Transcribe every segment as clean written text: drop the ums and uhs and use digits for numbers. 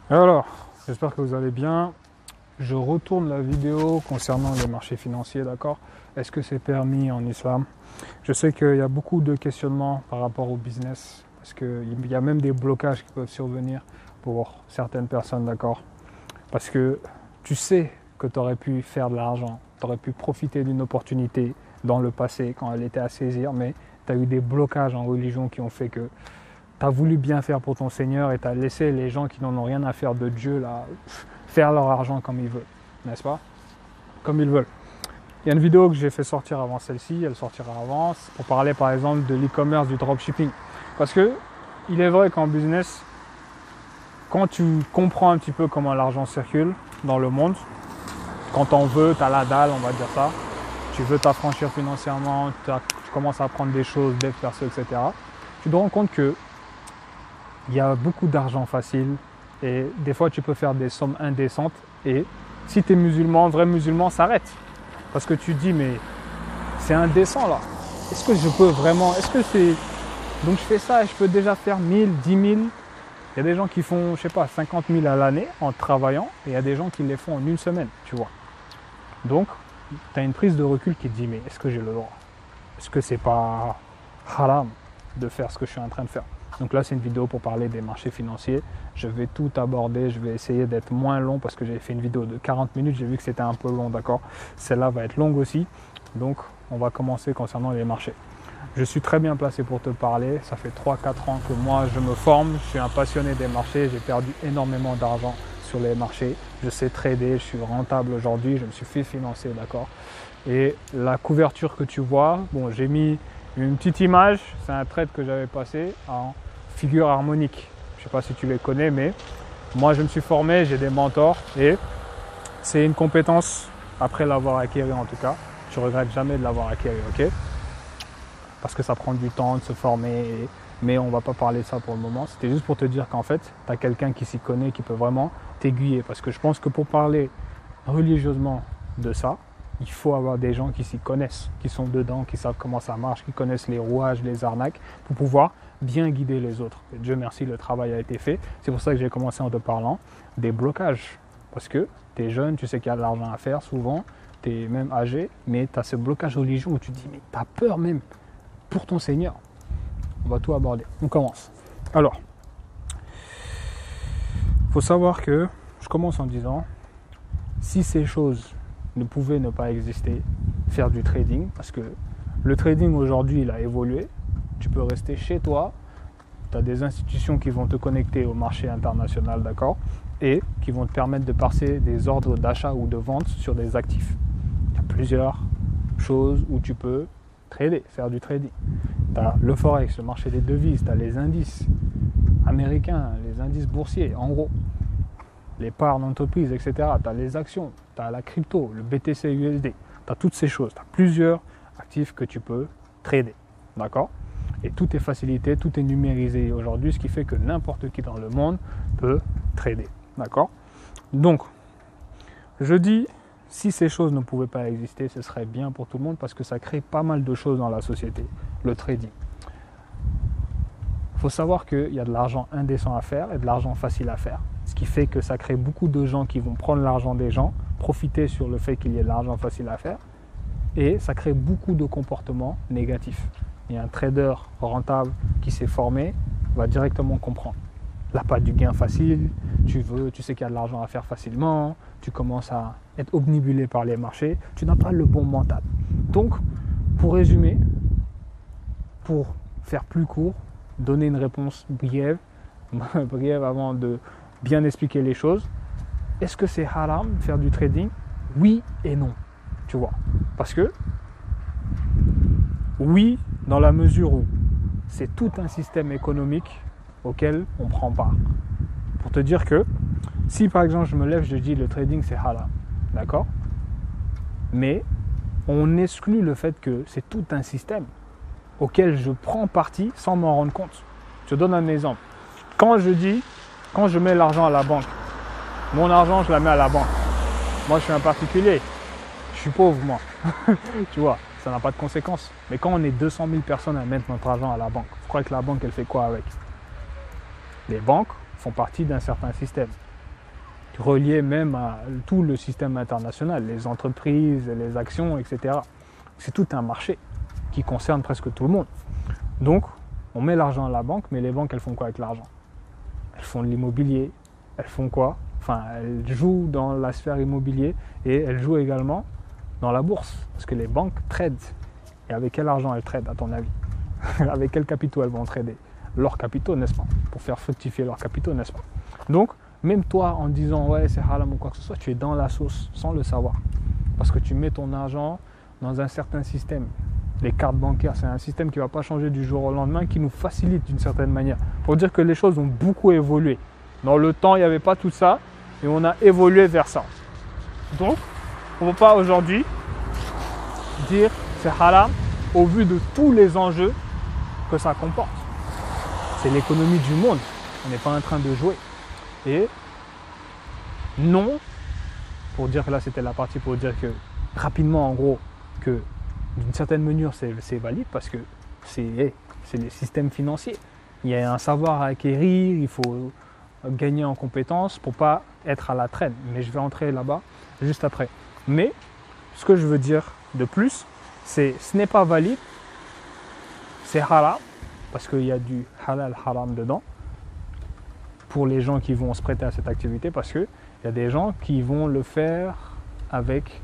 Alors, j'espère que vous allez bien. Je retourne la vidéo concernant les marchés financiers, d'accord? Est-ce que c'est permis en islam? Je sais qu'il y a beaucoup de questionnements par rapport au business, parce qu'il y a même des blocages qui peuvent survenir pour certaines personnes, d'accord? Parce que tu sais que tu aurais pu faire de l'argent, tu aurais pu profiter d'une opportunité dans le passé quand elle était à saisir, mais tu as eu des blocages en religion qui ont fait que tu as voulu bien faire pour ton Seigneur et tu as laissé les gens qui n'en ont rien à faire de Dieu là, faire leur argent comme ils veulent, n'est-ce pas? Comme ils veulent. Il y a une vidéo que j'ai fait sortir avant celle-ci, elle sortira avant, pour parler par exemple de l'e-commerce, du dropshipping. Parce que il est vrai qu'en business, quand tu comprends un petit peu comment l'argent circule dans le monde, quand on veut, tu as la dalle, on va dire ça, tu veux t'affranchir financièrement, tu commences à apprendre des choses, dev perso, etc. Tu te rends compte que il y a beaucoup d'argent facile et des fois tu peux faire des sommes indécentes et si tu es musulman, vrai musulman, s'arrête. Parce que tu te dis mais c'est indécent là. Est-ce que je peux vraiment, est-ce que c'est... Donc je fais ça et je peux déjà faire 1000, 10 000. Il y a des gens qui font, je sais pas, 50 000 à l'année en travaillant et il y a des gens qui les font en une semaine, tu vois. Donc tu as une prise de recul qui te dit mais est-ce que j'ai le droit? Est-ce que c'est pas haram de faire ce que je suis en train de faire? Donc là, c'est une vidéo pour parler des marchés financiers. Je vais tout aborder, je vais essayer d'être moins long parce que j'ai fait une vidéo de 40 minutes, j'ai vu que c'était un peu long, d'accord? Celle-là va être longue aussi. Donc, on va commencer concernant les marchés. Je suis très bien placé pour te parler. Ça fait 3-4 ans que moi, je me forme. Je suis un passionné des marchés. J'ai perdu énormément d'argent sur les marchés. Je sais trader, je suis rentable aujourd'hui. Je me suis fait financer, d'accord? Et la couverture que tu vois, bon, j'ai mis une petite image. C'est un trade que j'avais passé en figure harmonique. Je ne sais pas si tu les connais, mais moi je me suis formé, j'ai des mentors et c'est une compétence, après l'avoir acquérie en tout cas, je ne regrette jamais de l'avoir acquérie, ok? Parce que ça prend du temps de se former, mais on ne va pas parler de ça pour le moment. C'était juste pour te dire qu'en fait, tu as quelqu'un qui s'y connaît, qui peut vraiment t'aiguiller. Parce que je pense que pour parler religieusement de ça, il faut avoir des gens qui s'y connaissent, qui sont dedans, qui savent comment ça marche, qui connaissent les rouages, les arnaques, pour pouvoir bien guider les autres. Et Dieu merci, le travail a été fait. C'est pour ça que j'ai commencé en te parlant des blocages. Parce que tu es jeune, tu sais qu'il y a de l'argent à faire souvent, tu es même âgé, mais tu as ce blocage religieux où tu te dis, mais tu as peur même pour ton Seigneur. On va tout aborder. On commence. Alors, il faut savoir que, je commence en disant, si ces choses ne pouvaient ne pas exister, faire du trading, parce que le trading aujourd'hui, il a évolué. Tu peux rester chez toi, tu as des institutions qui vont te connecter au marché international, d'accord, et qui vont te permettre de passer des ordres d'achat ou de vente sur des actifs. Il y a plusieurs choses où tu peux trader, faire du trading. Tu as le forex, le marché des devises, tu as les indices américains, les indices boursiers, en gros, les parts d'entreprise, etc. Tu as les actions, tu as la crypto, le BTC USD, tu as toutes ces choses, tu as plusieurs actifs que tu peux trader, d'accord? Et tout est facilité, tout est numérisé aujourd'hui, ce qui fait que n'importe qui dans le monde peut trader, d'accord? Donc, je dis, si ces choses ne pouvaient pas exister, ce serait bien pour tout le monde parce que ça crée pas mal de choses dans la société, le trading. Il faut savoir qu'il y a de l'argent indécent à faire et de l'argent facile à faire. Ce qui fait que ça crée beaucoup de gens qui vont prendre l'argent des gens, profiter sur le fait qu'il y ait de l'argent facile à faire, et ça crée beaucoup de comportements négatifs. Il y a un trader rentable qui s'est formé, va directement comprendre. Là, pas du gain facile, tu sais qu'il y a de l'argent à faire facilement, tu commences à être obnubilé par les marchés, tu n'as pas le bon mental. Donc, pour résumer, pour faire plus court, donner une réponse brève avant de bien expliquer les choses. Est-ce que c'est haram de faire du trading? Oui et non, tu vois. Parce que, oui, dans la mesure où c'est tout un système économique auquel on prend part. Pour te dire que, si par exemple je me lève, je dis le trading c'est haram, d'accord? Mais on exclut le fait que c'est tout un système auquel je prends partie sans m'en rendre compte. Je te donne un exemple. Quand je mets l'argent à la banque, mon argent je la mets à la banque. Moi je suis un particulier, je suis pauvre moi, tu vois, ça n'a pas de conséquences. Mais quand on est 200 000 personnes à mettre notre argent à la banque, vous croyez que la banque elle fait quoi avec? Les banques font partie d'un certain système. relié même à tout le système international, les entreprises, les actions, etc. C'est tout un marché qui concerne presque tout le monde. Donc, on met l'argent à la banque, mais les banques, elles font quoi avec l'argent? Elles font de l'immobilier. Elles font quoi? Enfin, elles jouent dans la sphère immobilier et elles jouent également dans la bourse. Parce que les banques tradent. Et avec quel argent elles tradent, à ton avis? Avec quels capitaux elles vont trader? Leurs capitaux, n'est-ce pas? Pour faire fructifier leurs capitaux, n'est-ce pas? Donc, même toi, en disant ouais, c'est haram ou quoi que ce soit, tu es dans la sauce sans le savoir. Parce que tu mets ton argent dans un certain système. Les cartes bancaires, c'est un système qui ne va pas changer du jour au lendemain, qui nous facilite d'une certaine manière. Pour dire que les choses ont beaucoup évolué. Dans le temps, il n'y avait pas tout ça et on a évolué vers ça. Donc, on ne peut pas aujourd'hui dire c'est haram au vu de tous les enjeux que ça comporte. C'est l'économie du monde. On n'est pas en train de jouer. Et non, pour dire que là c'était la partie pour dire que rapidement en gros que d'une certaine mesure c'est valide parce que c'est les systèmes financiers. Il y a un savoir à acquérir, il faut gagner en compétences pour ne pas être à la traîne. Mais je vais entrer là-bas juste après. Mais ce que je veux dire de plus, c'est ce n'est pas valide, c'est haram, parce qu'il y a du halal haram dedans, pour les gens qui vont se prêter à cette activité, parce qu'il y a des gens qui vont le faire avec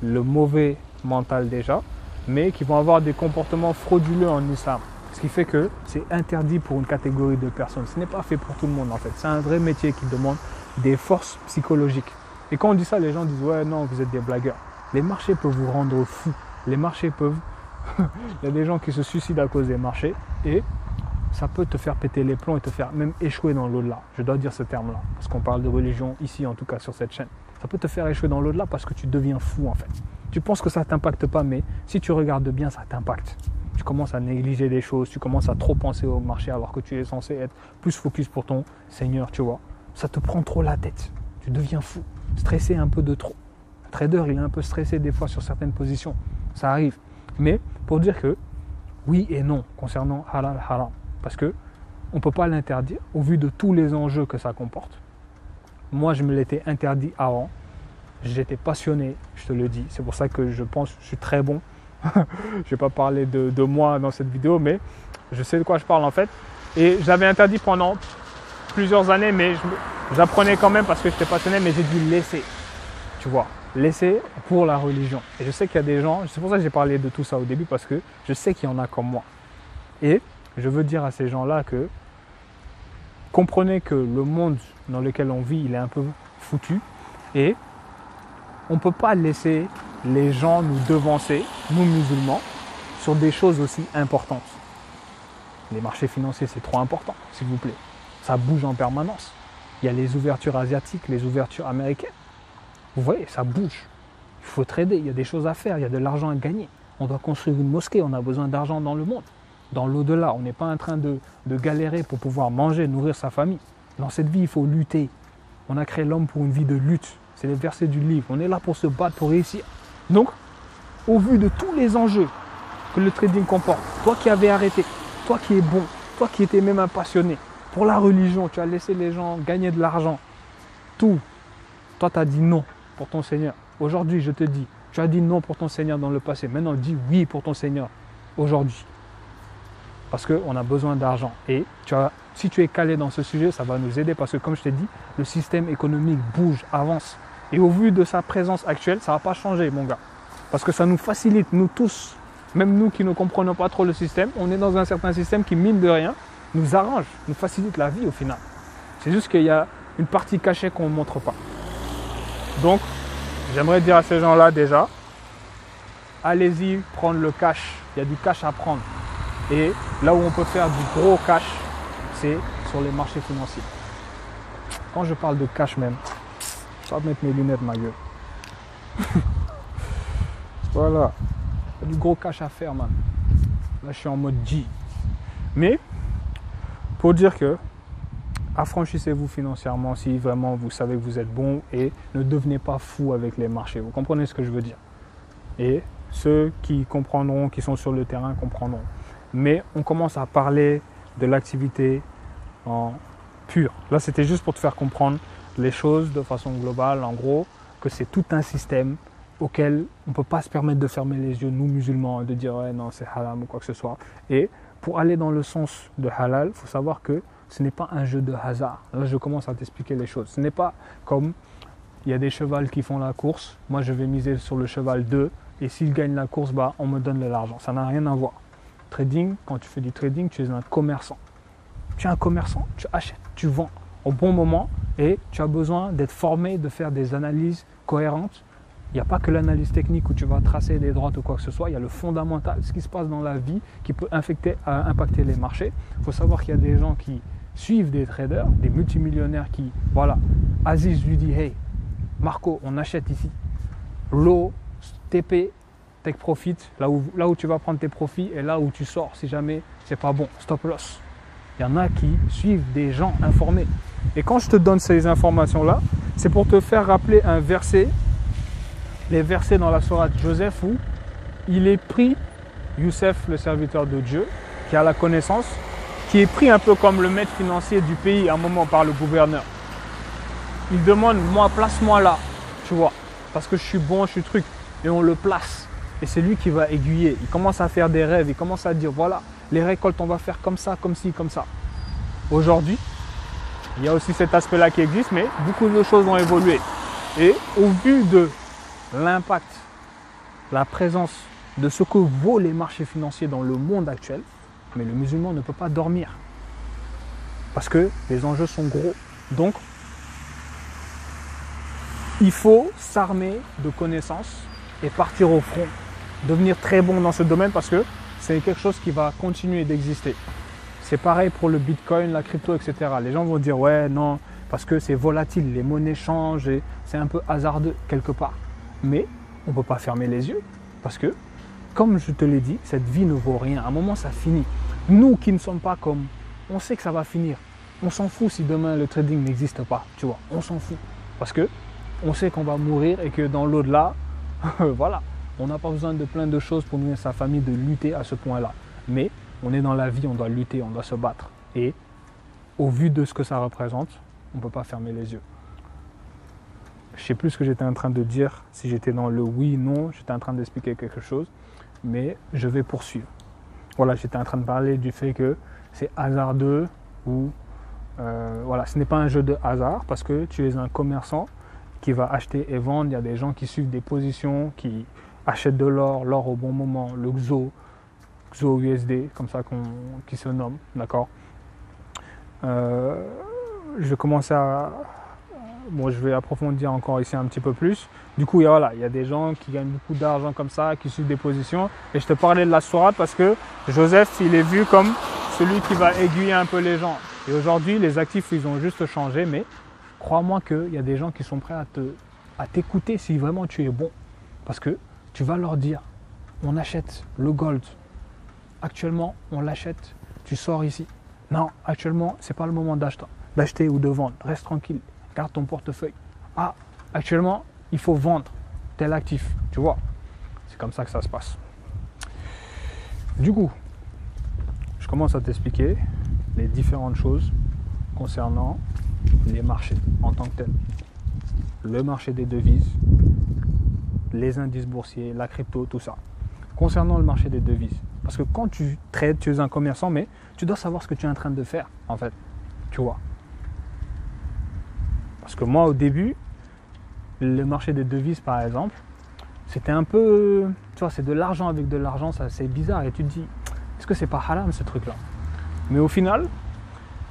le mauvais mental déjà, mais qui vont avoir des comportements frauduleux en islam. Ce qui fait que c'est interdit pour une catégorie de personnes. Ce n'est pas fait pour tout le monde en fait. C'est un vrai métier qui demande des forces psychologiques. Et quand on dit ça, les gens disent « Ouais, non, vous êtes des blagueurs ». Les marchés peuvent vous rendre fou. Les marchés peuvent... Il y a des gens qui se suicident à cause des marchés et ça peut te faire péter les plombs et te faire même échouer dans l'au-delà. Je dois dire ce terme-là, parce qu'on parle de religion ici, en tout cas sur cette chaîne. Ça peut te faire échouer dans l'au-delà parce que tu deviens fou en fait. Tu penses que ça ne t'impacte pas, mais si tu regardes bien, ça t'impacte. Tu commences à négliger des choses, tu commences à trop penser au marché alors que tu es censé être plus focus pour ton Seigneur, tu vois. Ça te prend trop la tête, tu deviens fou, stressé un peu de trop. Le trader, il est un peu stressé des fois sur certaines positions, ça arrive. Mais pour dire que oui et non concernant halal haram, parce que on ne peut pas l'interdire au vu de tous les enjeux que ça comporte. Moi, je me l'étais interdit avant. J'étais passionné, je te le dis. C'est pour ça que je pense que je suis très bon. Je ne vais pas parler de moi dans cette vidéo, mais je sais de quoi je parle en fait. Et j'avais interdit pendant plusieurs années, mais j'apprenais quand même parce que j'étais passionné, mais j'ai dû laisser. Tu vois, laisser pour la religion. Et je sais qu'il y a des gens, c'est pour ça que j'ai parlé de tout ça au début, parce que je sais qu'il y en a comme moi. Et je veux dire à ces gens-là que comprenez que le monde dans lequel on vit, il est un peu foutu et on ne peut pas laisser les gens nous devancer, nous musulmans, sur des choses aussi importantes. Les marchés financiers, c'est trop important, s'il vous plaît. Ça bouge en permanence. Il y a les ouvertures asiatiques, les ouvertures américaines. Vous voyez, ça bouge. Il faut trader, il y a des choses à faire, il y a de l'argent à gagner. On doit construire une mosquée, on a besoin d'argent dans le monde. Dans l'au-delà, on n'est pas en train de galérer pour pouvoir manger, nourrir sa famille. Dans cette vie, il faut lutter. On a créé l'homme pour une vie de lutte. C'est les versets du livre. On est là pour se battre, pour réussir. Donc, au vu de tous les enjeux que le trading comporte, toi qui avais arrêté, toi qui es bon, toi qui étais même un passionné, pour la religion, tu as laissé les gens gagner de l'argent, tout. Toi, tu as dit non pour ton Seigneur. Aujourd'hui, je te dis, tu as dit non pour ton Seigneur dans le passé. Maintenant, dis oui pour ton Seigneur aujourd'hui. Parce qu'on a besoin d'argent. Et si tu es calé dans ce sujet, ça va nous aider parce que, comme je t'ai dit, le système économique bouge, avance. Et au vu de sa présence actuelle, ça ne va pas changer, mon gars. Parce que ça nous facilite, nous tous, même nous qui ne comprenons pas trop le système, on est dans un certain système qui, mine de rien, nous arrange, nous facilite la vie au final. C'est juste qu'il y a une partie cachée qu'on ne montre pas. Donc, j'aimerais dire à ces gens-là déjà, allez-y prendre le cash. Il y a du cash à prendre. Et là où on peut faire du gros cash, c'est sur les marchés financiers. Quand je parle de cash même, je vais mettre mes lunettes, ma gueule. Voilà. Il y a du gros cash à faire, man. Là, je suis en mode G. Mais, pour dire que, affranchissez-vous financièrement si vraiment vous savez que vous êtes bon et ne devenez pas fou avec les marchés. Vous comprenez ce que je veux dire? Et ceux qui comprendront, qui sont sur le terrain, comprendront. Mais on commence à parler de l'activité en pure. Là, c'était juste pour te faire comprendre les choses de façon globale, en gros, que c'est tout un système auquel on ne peut pas se permettre de fermer les yeux, nous musulmans, de dire ouais, non, c'est haram ou quoi que ce soit. Et pour aller dans le sens de halal, il faut savoir que ce n'est pas un jeu de hasard. Là, je commence à t'expliquer les choses. Ce n'est pas comme il y a des chevals qui font la course, moi je vais miser sur le cheval 2 et s'il gagne la course, bah, on me donne de l'argent. Ça n'a rien à voir. Trading, quand tu fais du trading, tu es un commerçant. Tu es un commerçant, tu achètes, tu vends au bon moment et tu as besoin d'être formé, de faire des analyses cohérentes. Il n'y a pas que l'analyse technique où tu vas tracer des droites ou quoi que ce soit, il y a le fondamental, ce qui se passe dans la vie qui peut impacter les marchés. Il faut savoir qu'il y a des gens qui suivent des traders, des multimillionnaires qui, voilà, Aziz lui dit « Hey, Marco, on achète ici. Low, TP, take profit, là où tu vas prendre tes profits et là où tu sors si jamais c'est pas bon, stop loss. » Il y en a qui suivent des gens informés. Et quand je te donne ces informations-là, c'est pour te faire rappeler un verset, les versets dans la sourate Joseph où il est pris, Youssef, le serviteur de Dieu, qui a la connaissance, qui est pris un peu comme le maître financier du pays à un moment par le gouverneur. Il demande, moi, place-moi là, tu vois, parce que je suis bon, je suis truc. Et on le place. Et c'est lui qui va aiguiller. Il commence à faire des rêves, il commence à dire, voilà, les récoltes, on va faire comme ça, comme ci, comme ça. Aujourd'hui, il y a aussi cet aspect-là qui existe, mais beaucoup de choses ont évolué. Et au vu de l'impact, la présence de ce que vaut les marchés financiers dans le monde actuel, mais le musulman ne peut pas dormir. Parce que les enjeux sont gros. Donc, il faut s'armer de connaissances et partir au front. Devenir très bon dans ce domaine parce que c'est quelque chose qui va continuer d'exister. C'est pareil pour le bitcoin, la crypto, etc. Les gens vont dire ouais, non, parce que c'est volatile, les monnaies changent et c'est un peu hasardeux quelque part. Mais on ne peut pas fermer les yeux parce que, comme je te l'ai dit, cette vie ne vaut rien. À un moment, ça finit. Nous qui ne sommes pas comme, on sait que ça va finir. On s'en fout si demain le trading n'existe pas, tu vois. On s'en fout parce que on sait qu'on va mourir et que dans l'au-delà, voilà, on n'a pas besoin de plein de choses pour nourrir sa famille, de lutter à ce point-là. Mais on est dans la vie, on doit lutter, on doit se battre. Et au vu de ce que ça représente, on ne peut pas fermer les yeux. Je ne sais plus ce que j'étais en train de dire, si j'étais dans le oui, non, j'étais en train d'expliquer quelque chose, mais je vais poursuivre. Voilà, j'étais en train de parler du fait que c'est hasardeux ou voilà, ce n'est pas un jeu de hasard parce que tu es un commerçant qui va acheter et vendre. Il y a des gens qui suivent des positions, qui achètent de l'or, l'or au bon moment, le XOUSD, comme ça qui se nomme, d'accord. Je commence à... Bon, je vais approfondir encore ici un petit peu plus. Du coup, voilà, il y a des gens qui gagnent beaucoup d'argent comme ça, qui suivent des positions. Et je te parlais de la sourate parce que Joseph, il est vu comme celui qui va aiguiller un peu les gens. Et aujourd'hui, les actifs, ils ont juste changé, mais crois-moi qu'il y a des gens qui sont prêts à t'écouter si vraiment tu es bon. Parce que tu vas leur dire, on achète le gold. Actuellement, on l'achète, tu sors ici. Non, actuellement, ce n'est pas le moment d'acheter ou de vendre. Reste tranquille, garde ton portefeuille. Ah, actuellement, il faut vendre tel actif, tu vois. C'est comme ça que ça se passe. Du coup, je commence à t'expliquer les différentes choses concernant les marchés en tant que tels. Le marché des devises, les indices boursiers, la crypto, tout ça. Concernant le marché des devises, parce que quand tu trades, tu es un commerçant, mais tu dois savoir ce que tu es en train de faire, en fait, tu vois. Parce que moi, au début, le marché des devises, par exemple, c'était un peu, tu vois, c'est de l'argent avec de l'argent, ça, c'est bizarre. Et tu te dis, est-ce que c'est pas haram ce truc-là? Mais au final,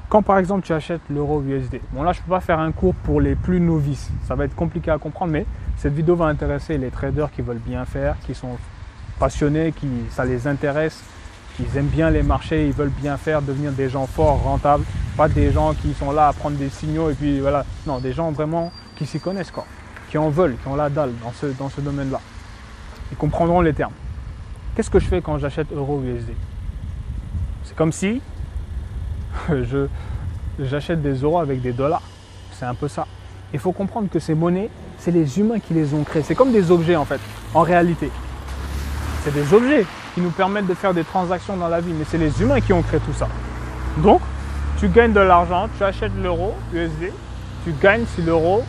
quand par exemple tu achètes l'euro USD, bon là je ne peux pas faire un cours pour les plus novices, ça va être compliqué à comprendre, mais cette vidéo va intéresser les traders qui veulent bien faire, qui sont passionnés, qui ça les intéresse, qui aiment bien les marchés, ils veulent bien faire, devenir des gens forts, rentables, pas des gens qui sont là à prendre des signaux et puis voilà, non, des gens vraiment qui s'y connaissent quoi, qui en veulent, qui ont la dalle dans ce domaine-là. Ils comprendront les termes. Qu'est-ce que je fais quand j'achète euro USD? C'est comme si j'achète des euros avec des dollars. C'est un peu ça. Il faut comprendre que ces monnaies, c'est les humains qui les ont créées. C'est comme des objets en fait, en réalité. C'est des objets qui nous permettent de faire des transactions dans la vie, mais c'est les humains qui ont créé tout ça. Donc, tu gagnes de l'argent, tu achètes l'euro USD tu gagnes si l'euro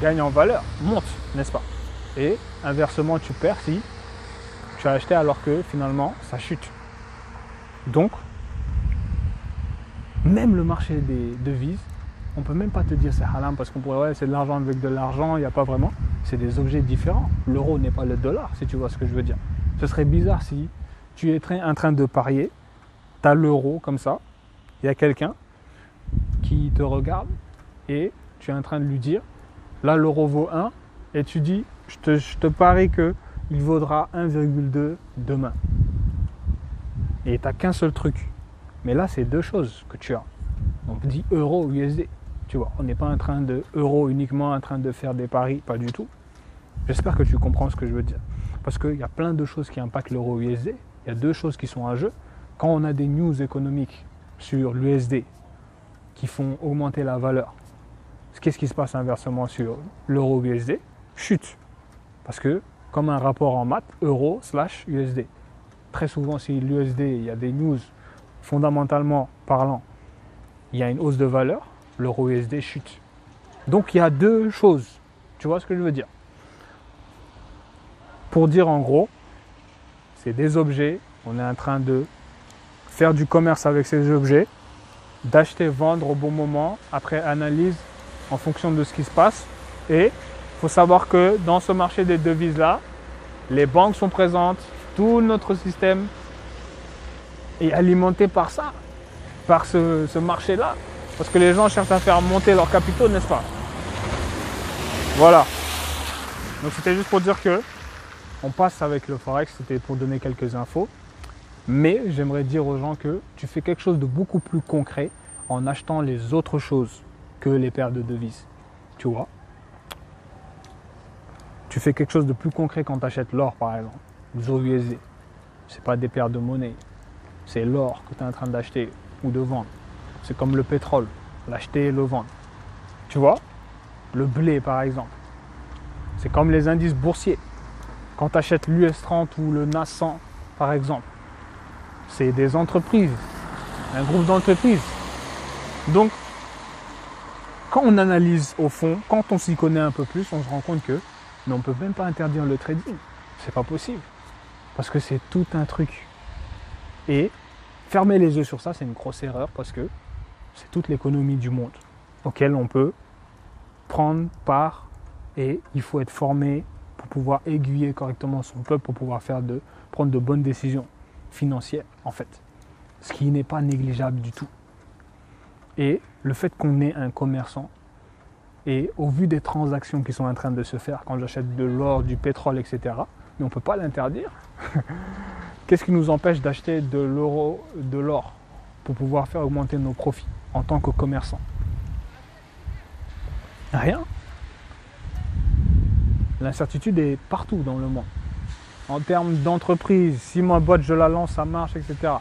gagne en valeur, monte, n'est-ce pas? Et inversement, tu perds si tu as acheté alors que finalement, ça chute. Donc, même le marché des devises, on ne peut même pas te dire c'est haram parce qu'on pourrait, ouais, c'est de l'argent avec de l'argent, il n'y a pas vraiment. C'est des objets différents. L'euro n'est pas le dollar, si tu vois ce que je veux dire. Ce serait bizarre si tu es en train de parier, tu as l'euro comme ça, il y a quelqu'un qui te regarde et tu es en train de lui dire, là l'euro vaut 1 et tu dis, je te parie qu'il vaudra 1,2 demain. Et tu n'as qu'un seul truc. Mais là, c'est deux choses que tu as. Donc, dis euro ou USD. Tu vois, on n'est pas en train de euro uniquement en train de faire des paris, pas du tout. J'espère que tu comprends ce que je veux dire. Parce qu'il y a plein de choses qui impactent l'euro USD. Il y a deux choses qui sont en jeu. Quand on a des news économiques sur l'USD qui font augmenter la valeur, qu'est-ce qui se passe inversement sur l'euro USD? Chute. Parce que, comme un rapport en maths, euro/USD. Très souvent, si l'USD, il y a des news fondamentalement parlant, il y a une hausse de valeur, l'euro USD chute. Donc il y a deux choses. Tu vois ce que je veux dire? Pour dire en gros, c'est des objets, on est en train de faire du commerce avec ces objets, d'acheter, vendre au bon moment, après analyse en fonction de ce qui se passe. Et il faut savoir que dans ce marché des devises-là, les banques sont présentes, tout notre système est alimenté par ça, par ce marché-là. Parce que les gens cherchent à faire monter leurs capitaux, n'est-ce pas? Voilà. Donc c'était juste pour dire que on passe avec le Forex, c'était pour donner quelques infos. Mais j'aimerais dire aux gens que tu fais quelque chose de beaucoup plus concret en achetant les autres choses que les paires de devises. Tu vois? Tu fais quelque chose de plus concret quand tu achètes l'or, par exemple. l'USD. Ce n'est pas des paires de monnaie. C'est l'or que tu es en train d'acheter ou de vendre. C'est comme le pétrole, l'acheter et le vendre. Tu vois? Le blé, par exemple. C'est comme les indices boursiers. Quand tu achètes l'US 30 ou le NAS 100, par exemple, c'est des entreprises, un groupe d'entreprises. Donc, quand on analyse au fond, quand on s'y connaît un peu plus, on se rend compte que mais on ne peut même pas interdire le trading. C'est pas possible. Parce que c'est tout un truc. Et fermer les yeux sur ça, c'est une grosse erreur parce que c'est toute l'économie du monde auquel on peut prendre part et il faut être formé pour pouvoir aiguiller correctement son peuple, pour pouvoir prendre de bonnes décisions financières, en fait. Ce qui n'est pas négligeable du tout. Et le fait qu'on ait un commerçant, et au vu des transactions qui sont en train de se faire, quand j'achète de l'or, du pétrole, etc., mais on ne peut pas l'interdire. Qu'est-ce qui nous empêche d'acheter de l'or pour pouvoir faire augmenter nos profits en tant que commerçant? Rien. L'incertitude est partout dans le monde. En termes d'entreprise, si ma boîte je la lance, ça marche, etc.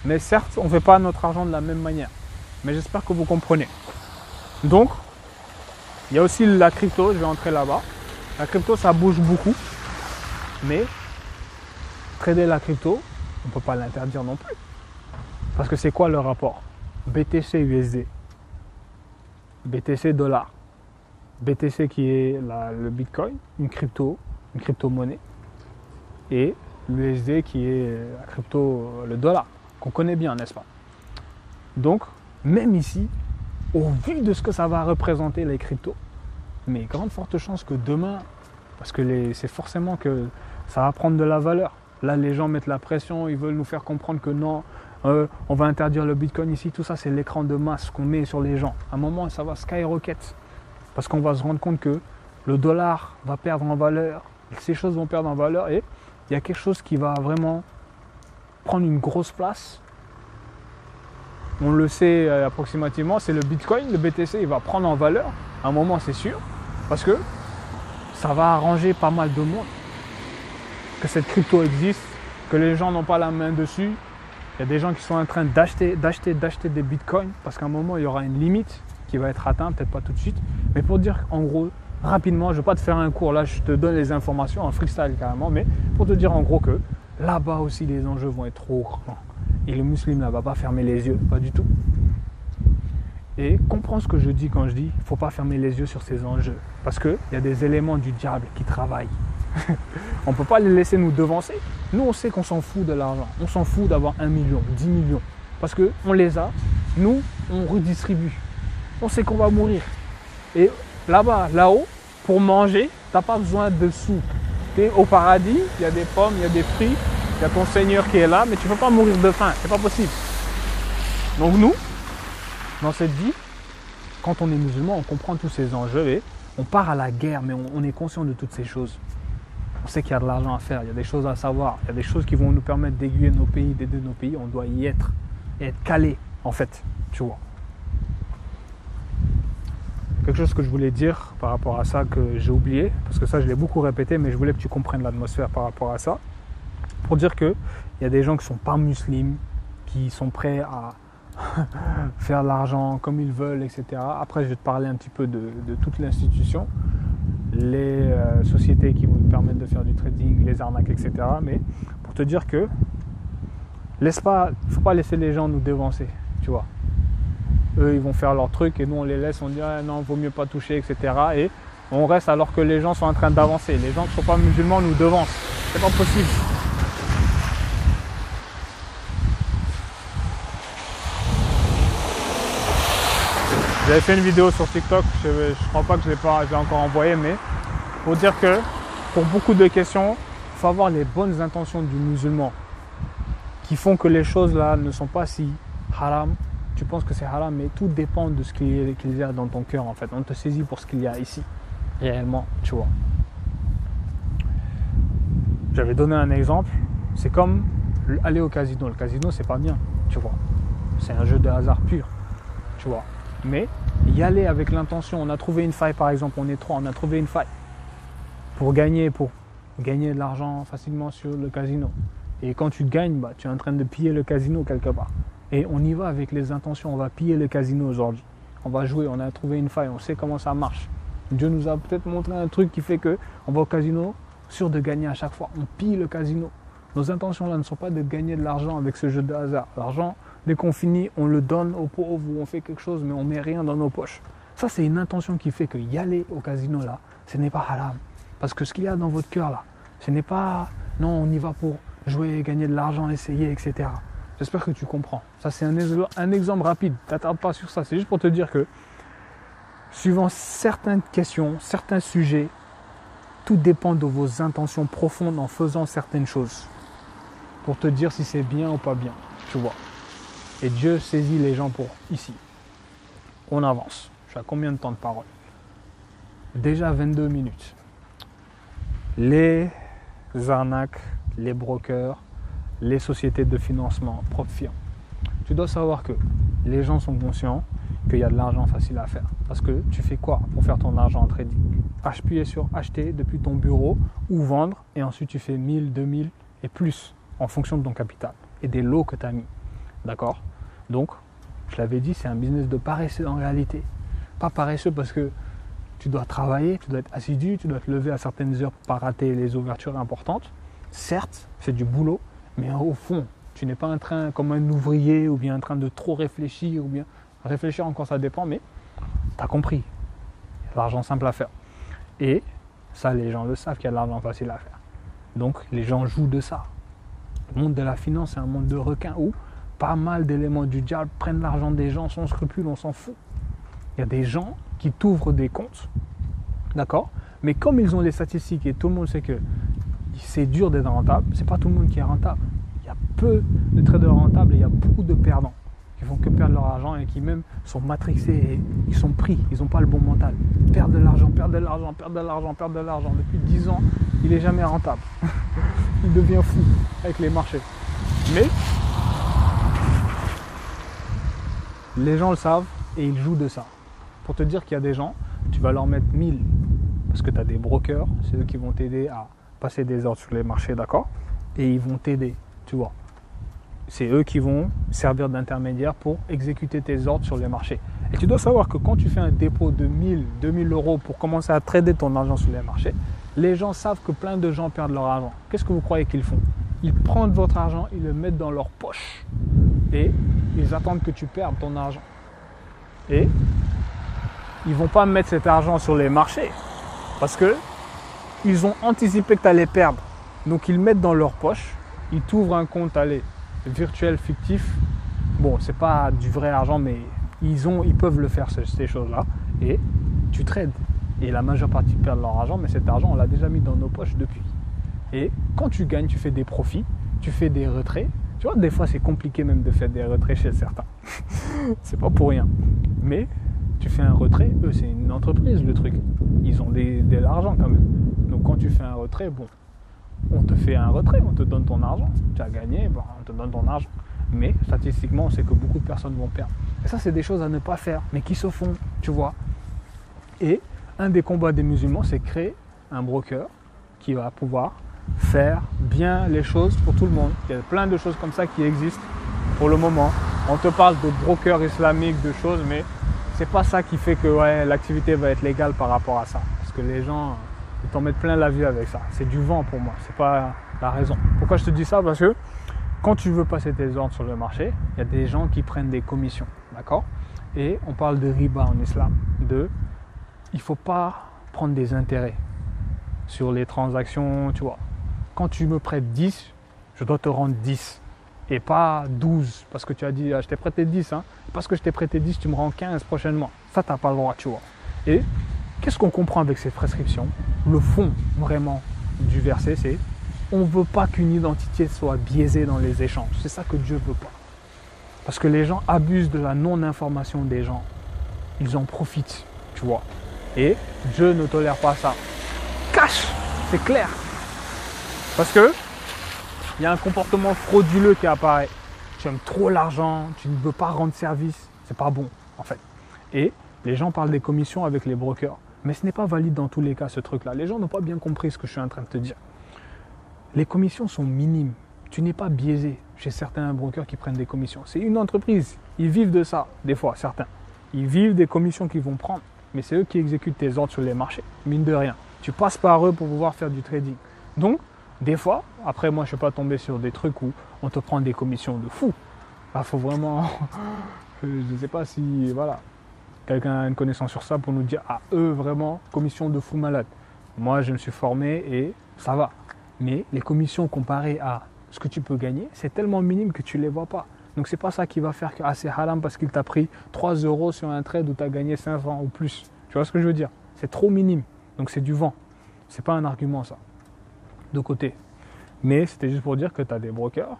Mais certes, on ne fait pas notre argent de la même manière. Mais j'espère que vous comprenez. Donc, il y a aussi la crypto, je vais entrer là-bas. La crypto, ça bouge beaucoup. Mais trader la crypto, on ne peut pas l'interdire non plus. Parce que c'est quoi le rapport? BTC USD, BTC dollar, BTC qui est le Bitcoin, une crypto-monnaie, et l'USD qui est la crypto, le dollar, qu'on connaît bien, n'est-ce pas? Donc, même ici, au vu de ce que ça va représenter les cryptos, mais grande forte chance que demain, parce que c'est forcément que ça va prendre de la valeur. Là, les gens mettent la pression, ils veulent nous faire comprendre que non, on va interdire le Bitcoin ici, tout ça c'est l'écran de masse qu'on met sur les gens. À un moment, ça va skyrocket, parce qu'on va se rendre compte que le dollar va perdre en valeur, ces choses vont perdre en valeur, et il y a quelque chose qui va vraiment prendre une grosse place. On le sait approximativement, c'est le Bitcoin, le BTC, il va prendre en valeur, à un moment c'est sûr, parce que ça va arranger pas mal de monde, que cette crypto existe, que les gens n'ont pas la main dessus. Il y a des gens qui sont en train d'acheter des bitcoins, parce qu'à un moment il y aura une limite qui va être atteinte, peut-être pas tout de suite. Mais pour dire en gros, rapidement, je ne vais pas te faire un cours, là je te donne les informations en freestyle carrément, mais pour te dire en gros que là-bas aussi les enjeux vont être trop grands. Et le musulman ne va pas fermer les yeux, pas du tout. Et comprends ce que je dis quand je dis, il ne faut pas fermer les yeux sur ces enjeux. Parce qu'il y a des éléments du diable qui travaillent. On ne peut pas les laisser nous devancer. Nous, on sait qu'on s'en fout de l'argent. On s'en fout d'avoir 1 million, 10 millions. Parce qu'on les a. Nous, on redistribue. On sait qu'on va mourir. Et là-bas, là-haut, pour manger, tu n'as pas besoin de sous. Tu es au paradis, il y a des pommes, il y a des fruits, il y a ton Seigneur qui est là, mais tu ne peux pas mourir de faim. C'est pas possible. Donc nous, dans cette vie, quand on est musulman, on comprend tous ces enjeux et on part à la guerre, mais on est conscient de toutes ces choses. On sait qu'il y a de l'argent à faire, il y a des choses à savoir, il y a des choses qui vont nous permettre d'aiguiller nos pays, d'aider nos pays. On doit y être et être calé, en fait, tu vois. Quelque chose que je voulais dire par rapport à ça que j'ai oublié, parce que ça je l'ai beaucoup répété, mais je voulais que tu comprennes l'atmosphère par rapport à ça. Pour dire qu'il y a des gens qui ne sont pas musulmans, qui sont prêts à faire de l'argent comme ils veulent, etc. Après, je vais te parler un petit peu de toute l'institution, les sociétés qui vont te permettre de faire du trading, les arnaques, etc. Mais pour te dire que il ne faut pas laisser les gens nous dévancer, tu vois. Eux, ils vont faire leur truc et nous, on les laisse, on dit ah, non, vaut mieux pas toucher, etc. Et on reste alors que les gens sont en train d'avancer. Les gens qui ne sont pas musulmans nous devancent. C'est pas possible. J'avais fait une vidéo sur TikTok, je ne crois pas que je l'ai encore envoyée, mais pour dire que pour beaucoup de questions, il faut avoir les bonnes intentions du musulman qui font que les choses là ne sont pas si haram. Tu penses que c'est haram, mais tout dépend de ce qu'il y a dans ton cœur en fait. On te saisit pour ce qu'il y a ici, réellement, tu vois. J'avais donné un exemple, c'est comme aller au casino. Le casino, c'est pas bien, tu vois. C'est un jeu de hasard pur, tu vois. Mais y aller avec l'intention, on a trouvé une faille par exemple, on est trois, on a trouvé une faille pour gagner de l'argent facilement sur le casino. Et quand tu gagnes, bah, tu es en train de piller le casino quelque part. Et on y va avec les intentions, on va piller le casino aujourd'hui. On va jouer, on a trouvé une faille, on sait comment ça marche. Dieu nous a peut-être montré un truc qui fait qu'on va au casino, sûr de gagner à chaque fois. On pille le casino. Nos intentions là ne sont pas de gagner de l'argent avec ce jeu de hasard. L'argent, dès qu'on finit, on le donne aux pauvres ou on fait quelque chose, mais on ne met rien dans nos poches. Ça, c'est une intention qui fait que y aller au casino là, ce n'est pas haram. Parce que ce qu'il y a dans votre cœur là, ce n'est pas non, on y va pour jouer, gagner de l'argent, essayer, etc. J'espère que tu comprends. Ça, c'est un exemple rapide. Ne t'attarde pas sur ça. C'est juste pour te dire que, suivant certaines questions, certains sujets, tout dépend de vos intentions profondes en faisant certaines choses. Pour te dire si c'est bien ou pas bien. Tu vois. Et Dieu saisit les gens pour ici. On avance. Je suis à combien de temps de parole? Déjà 22 minutes. Les arnaques, les brokers, les sociétés de financement, propres firmes. Tu dois savoir que les gens sont conscients qu'il y a de l'argent facile à faire. Parce que tu fais quoi pour faire ton argent en trading? Appuyer sur acheter depuis ton bureau ou vendre et ensuite tu fais 1000, 2000 et plus en fonction de ton capital et des lots que tu as mis. D'accord? Donc, je l'avais dit, c'est un business de paresseux en réalité. Pas paresseux parce que tu dois travailler, tu dois être assidu, tu dois te lever à certaines heures pour ne pas rater les ouvertures importantes. Certes, c'est du boulot, mais au fond, tu n'es pas en train, comme un ouvrier, ou bien en train de trop réfléchir, ou bien réfléchir encore, ça dépend, mais tu as compris. Il y a de l'argent simple à faire. Et ça, les gens le savent qu'il y a de l'argent facile à faire. Donc, les gens jouent de ça. Le monde de la finance, c'est un monde de requins où pas mal d'éléments du diable prennent l'argent des gens sans scrupule, on s'en fout. Il y a des gens qui t'ouvrent des comptes, d'accord? Mais comme ils ont les statistiques et tout le monde sait que c'est dur d'être rentable, c'est pas tout le monde qui est rentable. Il y a peu de traders rentables et il y a beaucoup de perdants qui font que perdre leur argent et qui même sont matrixés et ils sont pris, ils n'ont pas le bon mental. Perdre de l'argent, perdre de l'argent, perdre de l'argent, perdre de l'argent. Depuis 10 ans, il n'est jamais rentable. Il devient fou avec les marchés. Mais les gens le savent et ils jouent de ça. Pour te dire qu'il y a des gens, tu vas leur mettre 1000 parce que tu as des brokers, c'est eux qui vont t'aider à passer des ordres sur les marchés, d'accord? Et ils vont t'aider, tu vois. C'est eux qui vont servir d'intermédiaire pour exécuter tes ordres sur les marchés. Et tu dois savoir que quand tu fais un dépôt de 1000, 2000 euros pour commencer à trader ton argent sur les marchés, les gens savent que plein de gens perdent leur argent. Qu'est-ce que vous croyez qu'ils font? Ils prennent votre argent, ils le mettent dans leur poche et ils attendent que tu perdes ton argent. Et ils ne vont pas mettre cet argent sur les marchés parce qu'ils ont anticipé que tu allais perdre. Donc ils le mettent dans leur poche, ils t'ouvrent un compte virtuel, fictif. Bon, c'est pas du vrai argent, mais ils peuvent le faire, ces choses-là. Et tu trades. Et la majeure partie perdent leur argent, mais cet argent, on l'a déjà mis dans nos poches depuis. Et quand tu gagnes, tu fais des profits, tu fais des retraits. Tu vois, des fois, c'est compliqué même de faire des retraits chez certains. C'est pas pour rien. Mais tu fais un retrait, eux, c'est une entreprise, le truc. Ils ont de l'argent quand même. Donc quand tu fais un retrait, bon, on te fait un retrait, on te donne ton argent. Tu as gagné, bon, on te donne ton argent. Mais statistiquement, on sait que beaucoup de personnes vont perdre. Et ça, c'est des choses à ne pas faire, mais qui se font, tu vois. Et un des combats des musulmans, c'est créer un broker qui va pouvoir faire bien les choses pour tout le monde. Il y a plein de choses comme ça qui existent pour le moment. On te parle de broker islamique, de choses, mais c'est pas ça qui fait que l'activité va être légale par rapport à ça. Parce que les gens, ils t'en mettent plein la vue avec ça. C'est du vent pour moi, c'est pas la raison. Pourquoi je te dis ça? Parce que quand tu veux passer tes ordres sur le marché, il y a des gens qui prennent des commissions, d'accord? Et on parle de riba en islam, il ne faut pas prendre des intérêts sur les transactions, tu vois. Quand tu me prêtes 10, je dois te rendre 10 et pas 12 parce que tu as dit, je t'ai prêté 10, hein. Parce que je t'ai prêté 10, tu me rends 15 prochainement. Ça, tu n'as pas le droit, tu vois. Et qu'est-ce qu'on comprend avec ces prescriptions? Le fond vraiment du verset, c'est on ne veut pas qu'une identité soit biaisée dans les échanges. C'est ça que Dieu ne veut pas. Parce que les gens abusent de la non-information des gens. Ils en profitent, tu vois. Et Dieu ne tolère pas ça. Cache, c'est clair. Parce que il y a un comportement frauduleux qui apparaît. Tu aimes trop l'argent, tu ne veux pas rendre service. C'est pas bon, en fait. Et les gens parlent des commissions avec les brokers. Mais ce n'est pas valide dans tous les cas, ce truc-là. Les gens n'ont pas bien compris ce que je suis en train de te dire. Les commissions sont minimes. Tu n'es pas biaisé chez certains brokers qui prennent des commissions. C'est une entreprise. Ils vivent de ça, des fois, certains. Ils vivent des commissions qu'ils vont prendre. Mais c'est eux qui exécutent tes ordres sur les marchés. Mine de rien. Tu passes par eux pour pouvoir faire du trading. Donc, des fois, après moi, je ne suis pas tombé sur des trucs où on te prend des commissions de fou. Là, faut vraiment... je ne sais pas si... Voilà. Quelqu'un a une connaissance sur ça pour nous dire, ah, eux, vraiment, commission de fou malade. Moi, je me suis formé et ça va. Mais les commissions comparées à ce que tu peux gagner, c'est tellement minime que tu ne les vois pas. Donc, ce n'est pas ça qui va faire que c'est haram parce qu'il t'a pris 3 € sur un trade où tu as gagné 500 ou plus. Tu vois ce que je veux dire? C'est trop minime. Donc, c'est du vent. Ce n'est pas un argument, ça. De côté. Mais c'était juste pour dire que tu as des brokers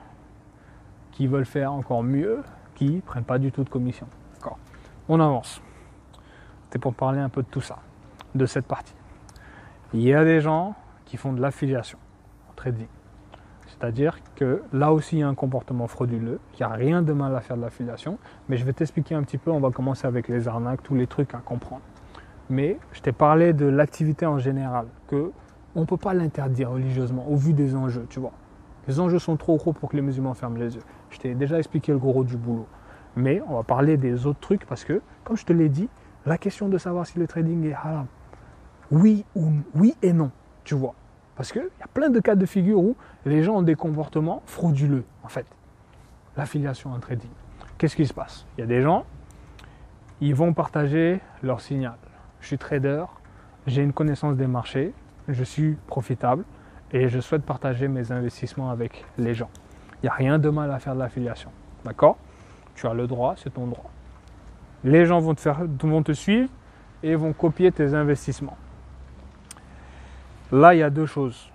qui veulent faire encore mieux, qui ne prennent pas du tout de commission. D'accord. On avance. C'est pour parler un peu de tout ça, de cette partie. Il y a des gens qui font de l'affiliation en trading. C'est-à-dire que là aussi, il y a un comportement frauduleux. Il n'y a rien de mal à faire de l'affiliation. Mais je vais t'expliquer un petit peu. On va commencer avec les arnaques, tous les trucs à comprendre. Mais je t'ai parlé de l'activité en général, qu'on ne peut pas l'interdire religieusement au vu des enjeux, tu vois. Les enjeux sont trop gros pour que les musulmans ferment les yeux. Je t'ai déjà expliqué le gros du boulot. Mais on va parler des autres trucs parce que, comme je te l'ai dit, la question de savoir si le trading est haram, oui et non, tu vois. Parce qu'il y a plein de cas de figure où les gens ont des comportements frauduleux, en fait. L'affiliation en trading. Qu'est-ce qui se passe? Il y a des gens, ils vont partager leur signal. Je suis trader, j'ai une connaissance des marchés, je suis profitable et je souhaite partager mes investissements avec les gens. Il n'y a rien de mal à faire de l'affiliation. D'accord? Tu as le droit, c'est ton droit. Les gens vont te suivre et vont copier tes investissements. Là, il y a deux choses.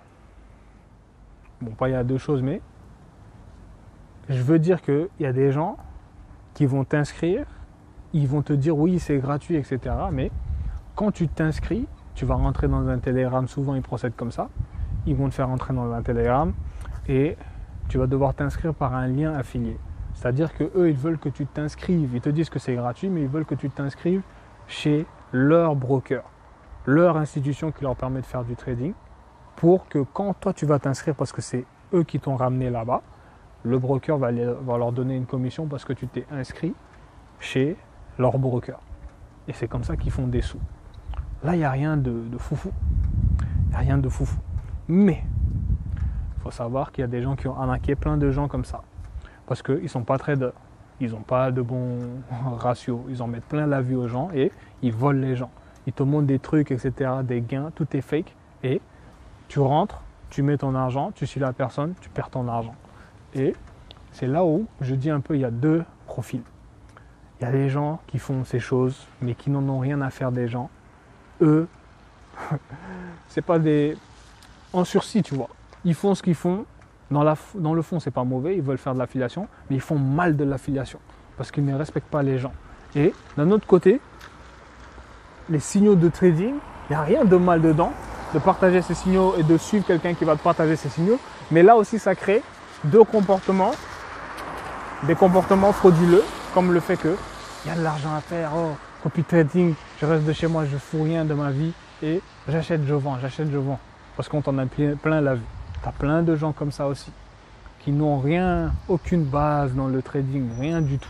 Bon, pas il y a deux choses, mais je veux dire qu'il y a des gens qui vont t'inscrire, ils vont te dire oui, c'est gratuit, etc. Mais quand tu t'inscris, tu vas rentrer dans un Telegram, souvent ils procèdent comme ça, ils vont te faire rentrer dans un Telegram et tu vas devoir t'inscrire par un lien affilié. C'est-à-dire qu'eux, ils veulent que tu t'inscrives, ils te disent que c'est gratuit, mais ils veulent que tu t'inscrives chez leur broker, leur institution qui leur permet de faire du trading, pour que quand toi tu vas t'inscrire, parce que c'est eux qui t'ont ramené là-bas, le broker va leur donner une commission parce que tu t'es inscrit chez leur broker. Et c'est comme ça qu'ils font des sous. Là, il n'y a rien de foufou. Il n'y a rien de foufou. Mais, il faut savoir qu'il y a des gens qui ont arnaqué plein de gens comme ça. Parce qu'ils ne sont pas traders. ils n'ont pas de bons ratios. Ils en mettent plein la vue aux gens et ils volent les gens. Ils te montrent des trucs, etc., des gains, tout est fake. Et tu rentres, tu mets ton argent, tu suis la personne, tu perds ton argent. Et c'est là où je dis un peu, il y a deux profils. Il y a des gens qui font ces choses, mais qui n'en ont rien à faire des gens. Eux, c'est pas des... en sursis, tu vois. Ils font ce qu'ils font. Dans le fond, c'est pas mauvais, ils veulent faire de l'affiliation, mais ils font mal de l'affiliation parce qu'ils ne respectent pas les gens. Et d'un autre côté, les signaux de trading, il n'y a rien de mal dedans, de partager ces signaux et de suivre quelqu'un qui va te partager ces signaux. Mais là aussi, ça crée deux comportements, des comportements frauduleux, comme le fait que il y a de l'argent à faire, oh, copy trading, je reste de chez moi, je ne fous rien de ma vie et j'achète, je vends, parce qu'on t'en a plein la vue. Tu as plein de gens comme ça aussi, qui n'ont rien, aucune base dans le trading, rien du tout,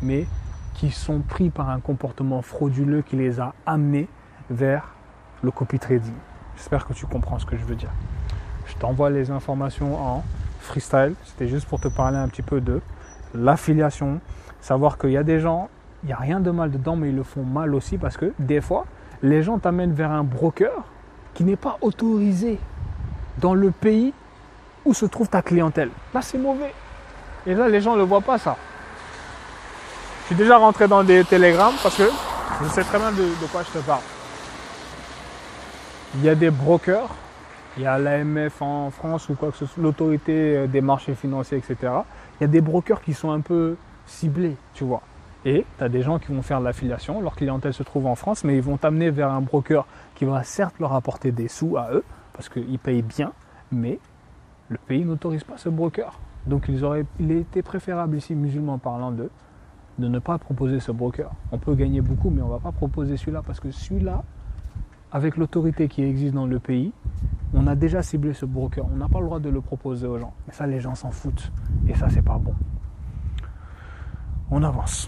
mais qui sont pris par un comportement frauduleux qui les a amenés vers le copy trading. J'espère que tu comprends ce que je veux dire. Je t'envoie les informations en freestyle, c'était juste pour te parler un petit peu de l'affiliation, savoir qu'il y a des gens, il n'y a rien de mal dedans, mais ils le font mal aussi parce que des fois, les gens t'amènent vers un broker qui n'est pas autorisé dans le pays où se trouve ta clientèle. Là, c'est mauvais. Et là, les gens ne le voient pas, ça. Je suis déjà rentré dans des télégrammes parce que je sais très bien de quoi je te parle. Il y a des brokers, il y a l'AMF en France ou quoi que ce soit, l'autorité des marchés financiers, etc. Il y a des brokers qui sont un peu ciblés, tu vois. Et tu as des gens qui vont faire de l'affiliation, leur clientèle se trouve en France, mais ils vont t'amener vers un broker qui va certes leur apporter des sous à eux, parce qu'ils payent bien, mais le pays n'autorise pas ce broker. Donc il était préférable ici, musulmans parlant de ne pas proposer ce broker. On peut gagner beaucoup, mais on ne va pas proposer celui-là, parce que celui-là, avec l'autorité qui existe dans le pays, on a déjà ciblé ce broker. On n'a pas le droit de le proposer aux gens. Mais ça, les gens s'en foutent. Et ça, c'est pas bon. On avance.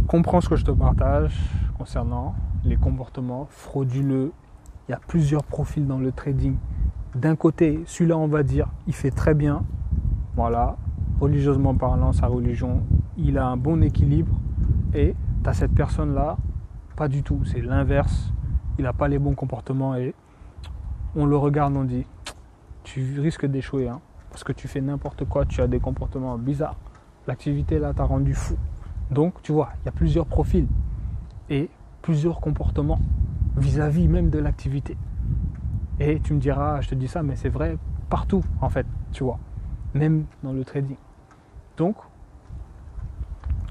Comprends ce que je te partage concernant les comportements frauduleux. Il y a plusieurs profils dans le trading. D'un côté, celui-là, on va dire, il fait très bien. Voilà, religieusement parlant, sa religion, il a un bon équilibre. Et tu as cette personne-là, pas du tout. C'est l'inverse. Il n'a pas les bons comportements et on le regarde, on dit, tu risques d'échouer, hein, parce que tu fais n'importe quoi, tu as des comportements bizarres. L'activité là t'a rendu fou. Donc, tu vois, il y a plusieurs profils et plusieurs comportements vis-à-vis même de l'activité. Et tu me diras, je te dis ça, mais c'est vrai partout, en fait, tu vois, même dans le trading. Donc,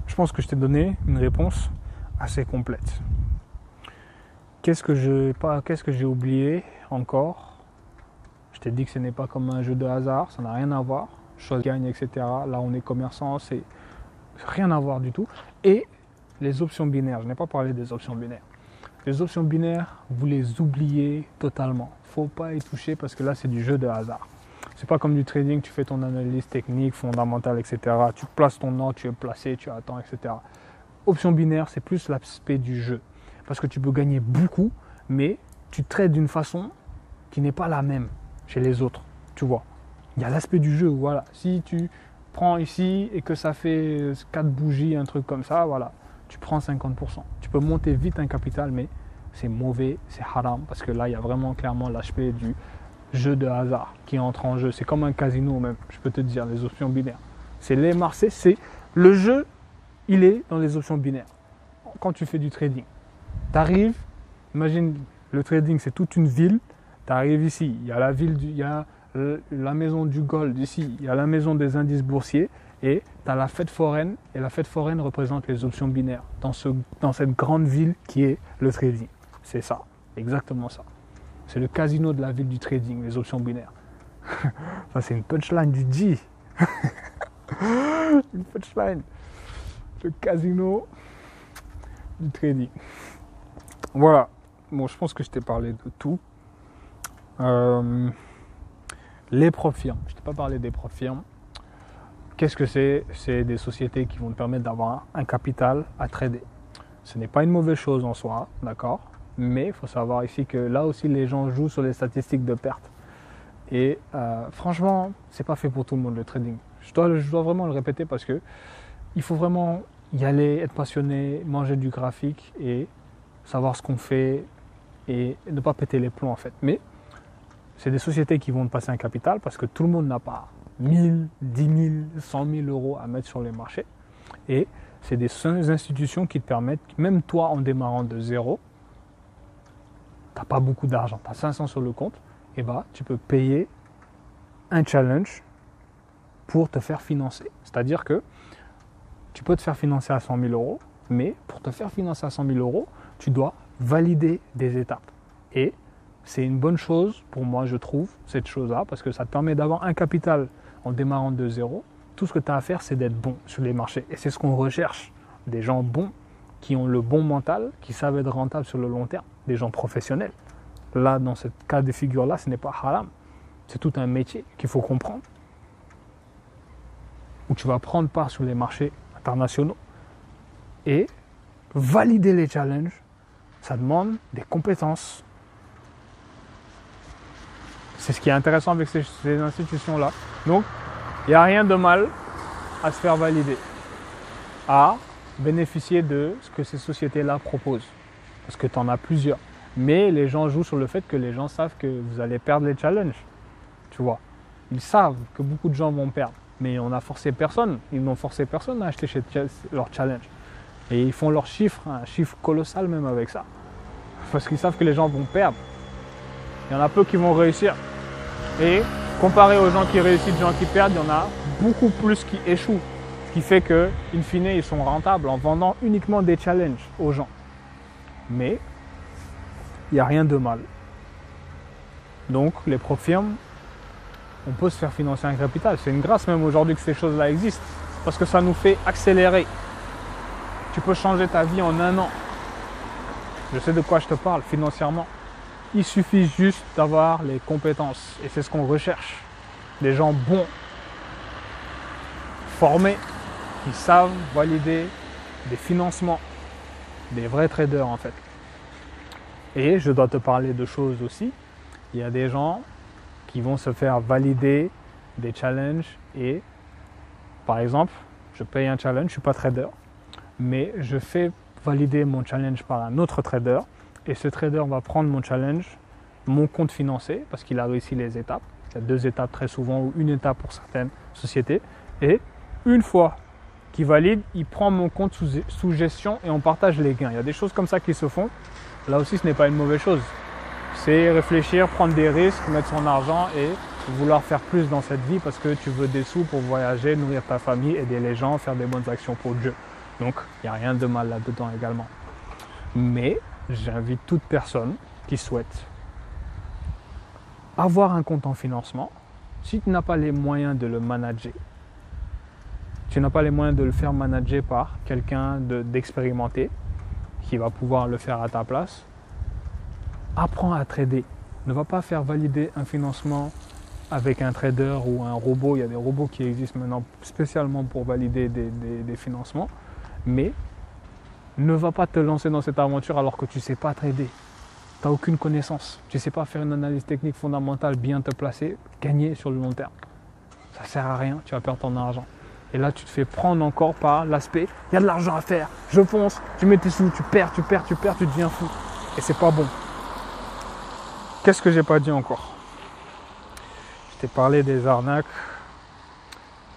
je pense que je t'ai donné une réponse assez complète. Qu'est-ce que j'ai oublié encore? Je t'ai dit que ce n'est pas comme un jeu de hasard, ça n'a rien à voir. Chose gagne, etc. Là, on est commerçant, c'est rien à voir du tout. Et les options binaires, je n'ai pas parlé des options binaires. Les options binaires, vous les oubliez totalement. Il ne faut pas y toucher parce que là, c'est du jeu de hasard. C'est pas comme du trading, tu fais ton analyse technique, fondamentale, etc. Tu places ton ordre, tu es placé, tu attends, etc. Option binaire, c'est plus l'aspect du jeu. Parce que tu peux gagner beaucoup, mais tu trades d'une façon qui n'est pas la même chez les autres, tu vois. Il y a l'aspect du jeu, voilà. Si tu prends ici et que ça fait 4 bougies, un truc comme ça, voilà, tu prends 50%. Tu peux monter vite un capital, mais c'est mauvais, c'est haram, parce que là, il y a vraiment clairement l'aspect du jeu de hasard qui entre en jeu. C'est comme un casino même, je peux te dire, les options binaires. C'est les marchés, c'est le jeu, il est dans les options binaires. Quand tu fais du trading, tu arrives, imagine, le trading, c'est toute une ville. Tu arrives ici, il y a la ville, il y a la maison du gold ici, il y a la maison des indices boursiers et tu as la fête foraine. Et la fête foraine représente les options binaires dans cette grande ville qui est le trading. C'est ça, exactement ça. C'est le casino de la ville du trading, les options binaires. Ça, c'est une punchline du G. Une punchline. Le casino du trading. Voilà. Bon, je pense que je t'ai parlé de tout. Les prop firmes. Je t'ai pas parlé des prop firmes. Qu'est-ce que c'est? C'est des sociétés qui vont te permettre d'avoir un capital à trader. Ce n'est pas une mauvaise chose en soi, d'accord? Mais il faut savoir ici que là aussi, les gens jouent sur les statistiques de perte. Et franchement, c'est pas fait pour tout le monde le trading. Je dois vraiment le répéter parce que il faut vraiment y aller, être passionné, manger du graphique et savoir ce qu'on fait et ne pas péter les plombs en fait. Mais c'est des sociétés qui vont te passer un capital parce que tout le monde n'a pas 1000, 10 000, 100 000 euros à mettre sur les marchés. Et c'est des institutions qui te permettent, même toi en démarrant de zéro, tu n'as pas beaucoup d'argent, tu as 500 sur le compte, et bah tu peux payer un challenge pour te faire financer. C'est-à-dire que tu peux te faire financer à 100 000 euros, mais pour te faire financer à 100 000 euros, tu dois valider des étapes. Et c'est une bonne chose pour moi, je trouve, cette chose-là, parce que ça te permet d'avoir un capital en démarrant de zéro. Tout ce que tu as à faire, c'est d'être bon sur les marchés. Et c'est ce qu'on recherche. Des gens bons, qui ont le bon mental, qui savent être rentables sur le long terme. Des gens professionnels. Là, dans ce cas de figure-là, ce n'est pas haram. C'est tout un métier qu'il faut comprendre. Où tu vas prendre part sur les marchés internationaux et valider les challenges. Ça demande des compétences. C'est ce qui est intéressant avec ces institutions-là. Donc, il n'y a rien de mal à se faire valider, à bénéficier de ce que ces sociétés-là proposent. Parce que tu en as plusieurs. Mais les gens jouent sur le fait que les gens savent que vous allez perdre les challenges. Tu vois. Ils savent que beaucoup de gens vont perdre. Mais on n'a forcé personne. Ils n'ont forcé personne à acheter leur challenge. Et ils font leur chiffre, un chiffre colossal même avec ça. Parce qu'ils savent que les gens vont perdre. Il y en a peu qui vont réussir. Et comparé aux gens qui réussissent, aux gens qui perdent, il y en a beaucoup plus qui échouent. Ce qui fait que, in fine, ils sont rentables en vendant uniquement des challenges aux gens. Mais il n'y a rien de mal. Donc, les firmes, on peut se faire financer un capital. C'est une grâce même aujourd'hui que ces choses-là existent. Parce que ça nous fait accélérer. Tu peux changer ta vie en 1 an. Je sais de quoi je te parle financièrement. Il suffit juste d'avoir les compétences. Et c'est ce qu'on recherche. Des gens bons, formés, qui savent valider des financements. Des vrais traders en fait. Et je dois te parler de choses aussi. Il y a des gens qui vont se faire valider des challenges. Et par exemple, je paye un challenge, je ne suis pas trader. Mais je fais valider mon challenge par un autre trader. Et ce trader va prendre mon challenge, mon compte financé, parce qu'il a réussi les étapes. Il y a 2 étapes très souvent, ou 1 étape pour certaines sociétés. Et une fois qu'il valide, il prend mon compte sous gestion et on partage les gains. Il y a des choses comme ça qui se font. Là aussi, ce n'est pas une mauvaise chose. C'est réfléchir, prendre des risques, mettre son argent et vouloir faire plus dans cette vie parce que tu veux des sous pour voyager, nourrir ta famille, aider les gens, faire des bonnes actions pour Dieu. Donc, il n'y a rien de mal là-dedans également. Mais j'invite toute personne qui souhaite avoir un compte en financement, si tu n'as pas les moyens de le manager, tu n'as pas les moyens de le faire manager par quelqu'un d'expérimenté qui va pouvoir le faire à ta place, apprends à trader. Ne va pas faire valider un financement avec un trader ou un robot. Il y a des robots qui existent maintenant spécialement pour valider des financements. Mais ne va pas te lancer dans cette aventure alors que tu ne sais pas trader. Tu n'as aucune connaissance. Tu ne sais pas faire une analyse technique fondamentale, bien te placer, gagner sur le long terme. Ça ne sert à rien, tu vas perdre ton argent. Et là, tu te fais prendre encore par l'aspect, il y a de l'argent à faire, je fonce, tu mets tes sous, tu perds, tu deviens fou. Et c'est pas bon. Qu'est-ce que j'ai pas dit encore? Je t'ai parlé des arnaques.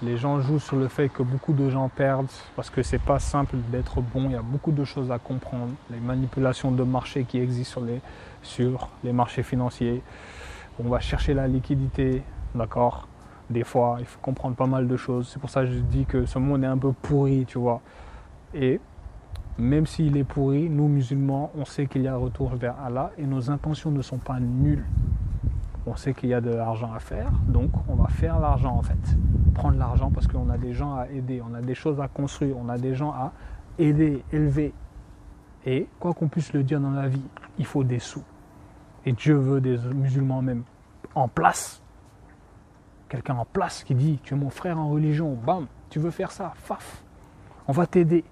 Les gens jouent sur le fait que beaucoup de gens perdent parce que c'est pas simple d'être bon. Il y a beaucoup de choses à comprendre. Les manipulations de marché qui existent sur les marchés financiers. On va chercher la liquidité, d'accord? Des fois, il faut comprendre pas mal de choses. C'est pour ça que je dis que ce monde est un peu pourri, tu vois. Et même s'il est pourri, nous musulmans, on sait qu'il y a un retour vers Allah et nos intentions ne sont pas nulles. On sait qu'il y a de l'argent à faire, donc on va faire l'argent en fait. Prendre l'argent parce qu'on a des gens à aider, on a des choses à construire, on a des gens à aider, élever. Et quoi qu'on puisse le dire dans la vie, il faut des sous. Et Dieu veut des musulmans même en place. Quelqu'un en place qui dit, tu es mon frère en religion, bam, tu veux faire ça, faf, on va t'aider.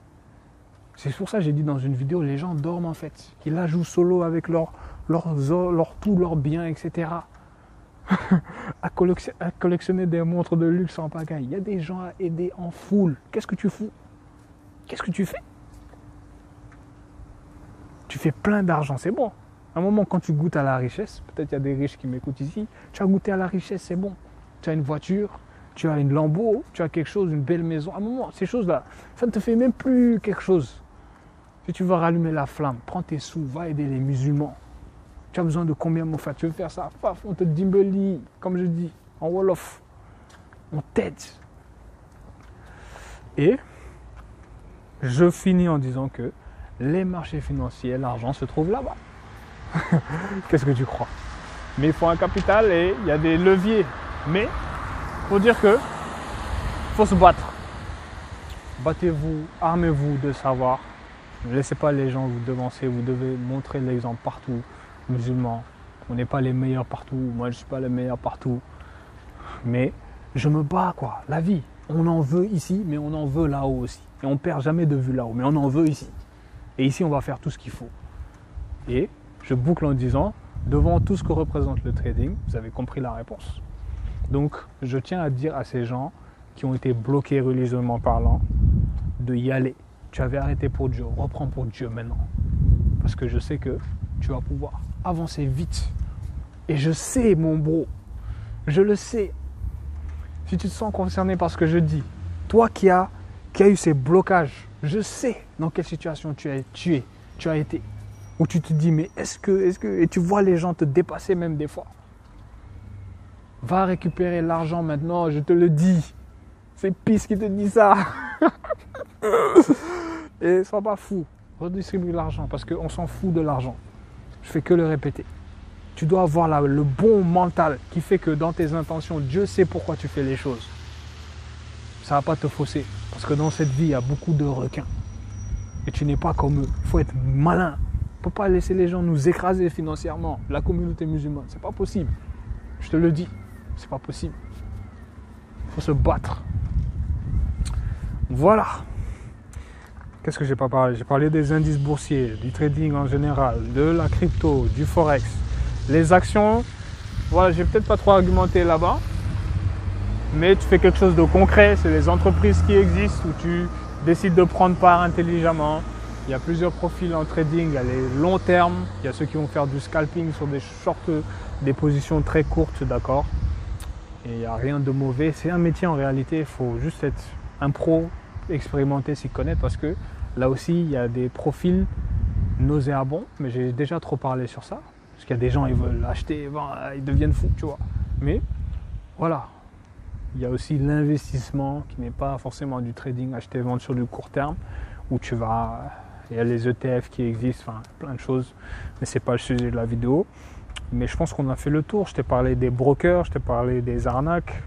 C'est pour ça que j'ai dit dans une vidéo, les gens dorment en fait. Ils la jouent solo avec leur tout, leurs biens, etc. à collectionner des montres de luxe en pagaille. Il y a des gens à aider en foule. Qu'est-ce que tu fous? Qu'est-ce que tu fais? Tu fais plein d'argent, c'est bon. À un moment, quand tu goûtes à la richesse, peut-être il y a des riches qui m'écoutent ici, tu as goûté à la richesse, c'est bon. Tu as une voiture, tu as une Lambo, tu as quelque chose, une belle maison. À un moment, ces choses-là, ça ne te fait même plus quelque chose. Si tu veux rallumer la flamme, prends tes sous, va aider les musulmans. Tu as besoin de combien, mon frère? Tu veux faire ça? Paf, on te dimbeli, comme je dis, en Wolof. On t'aide. Et je finis en disant que les marchés financiers, l'argent se trouve là-bas. Qu'est-ce que tu crois? Mais il faut un capital et il y a des leviers. Mais il faut dire que faut se battre. Battez-vous, armez-vous de savoir. Ne laissez pas les gens vous devancer. Vous devez montrer l'exemple partout. Musulmans, on n'est pas les meilleurs partout. Moi, je ne suis pas le meilleur partout. Mais je me bats, quoi. La vie, on en veut ici, mais on en veut là-haut aussi. Et on ne perd jamais de vue là-haut, mais on en veut ici. Et ici, on va faire tout ce qu'il faut. Et je boucle en disant, devant tout ce que représente le trading, vous avez compris la réponse. Donc, je tiens à dire à ces gens qui ont été bloqués religieusement parlant, de y aller. Tu avais arrêté pour Dieu, reprends pour Dieu maintenant. Parce que je sais que tu vas pouvoir avancer vite. Et je sais, mon bro, je le sais. Si tu te sens concerné par ce que je dis, toi qui as eu ces blocages, je sais dans quelle situation tu as été. Où tu te dis, mais est-ce que... Et tu vois les gens te dépasser même des fois. Va récupérer l'argent maintenant, je te le dis. C'est Peace qui te dit ça. Et sois pas fou. Redistribue l'argent parce qu'on s'en fout de l'argent. Je fais que le répéter. Tu dois avoir le bon mental qui fait que dans tes intentions, Dieu sait pourquoi tu fais les choses. Ça ne va pas te fausser. Parce que dans cette vie, il y a beaucoup de requins. Et tu n'es pas comme eux. Il faut être malin. On ne peut pas laisser les gens nous écraser financièrement. La communauté musulmane, c'est pas possible. Je te le dis, c'est pas possible. Il faut se battre. Voilà. Qu'est-ce que j'ai pas parlé? J'ai parlé des indices boursiers, du trading en général, de la crypto, du forex. Les actions, voilà, j'ai peut-être pas trop argumenté là-bas. Mais tu fais quelque chose de concret. C'est les entreprises qui existent où tu décides de prendre part intelligemment. Il y a plusieurs profils en trading. Il y a les longs termes. Il y a ceux qui vont faire du scalping sur des shorts, des positions très courtes, d'accord. Et il n'y a rien de mauvais. C'est un métier en réalité. Il faut juste être un pro, expérimenter, s'y connaître. Parce que là aussi, il y a des profils nauséabonds. Mais j'ai déjà trop parlé sur ça. Parce qu'il y a des gens, ils veulent acheter, ils deviennent fous, tu vois. Mais voilà. Il y a aussi l'investissement qui n'est pas forcément du trading, acheter, vendre sur du court terme, où tu vas... Il y a les ETF qui existent, enfin plein de choses, mais ce n'est pas le sujet de la vidéo. Mais je pense qu'on a fait le tour. Je t'ai parlé des brokers, je t'ai parlé des arnaques,